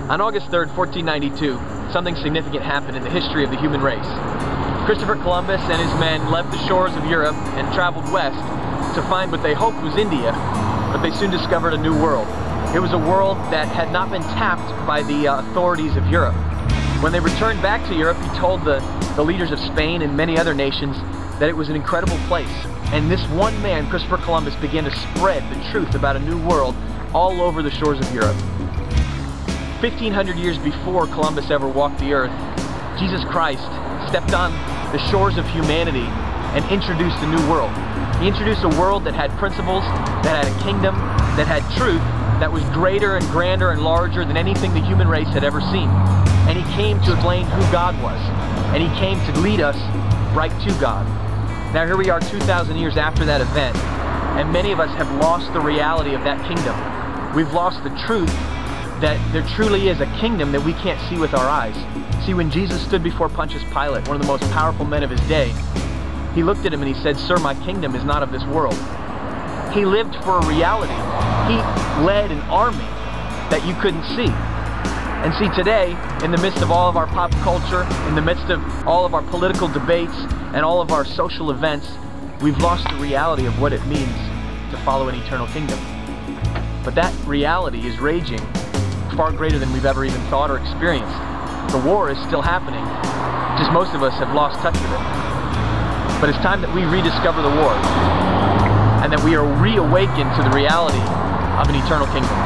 On August 3rd, 1492, something significant happened in the history of the human race. Christopher Columbus and his men left the shores of Europe and traveled west to find what they hoped was India, but they soon discovered a new world. It was a world that had not been tapped by the authorities of Europe. When they returned back to Europe, he told the leaders of Spain and many other nations that it was an incredible place. And this one man, Christopher Columbus, began to spread the truth about a new world all over the shores of Europe. 1,500 years before Columbus ever walked the earth, Jesus Christ stepped on the shores of humanity and introduced a new world. He introduced a world that had principles, that had a kingdom, that had truth, that was greater and grander and larger than anything the human race had ever seen. And he came to explain who God was. And he came to lead us right to God. Now here we are 2,000 years after that event, and many of us have lost the reality of that kingdom. We've lost the truth that there truly is a kingdom that we can't see with our eyes. See, when Jesus stood before Pontius Pilate, one of the most powerful men of his day, he looked at him and he said, "Sir, my kingdom is not of this world." He lived for a reality. He led an army that you couldn't see. And see, today, in the midst of all of our pop culture, in the midst of all of our political debates and all of our social events, we've lost the reality of what it means to follow an eternal kingdom. But that reality is raging far greater than we've ever even thought or experienced. The war is still happening, just most of us have lost touch with it. But it's time that we rediscover the war, and that we are reawakened to the reality of an eternal kingdom.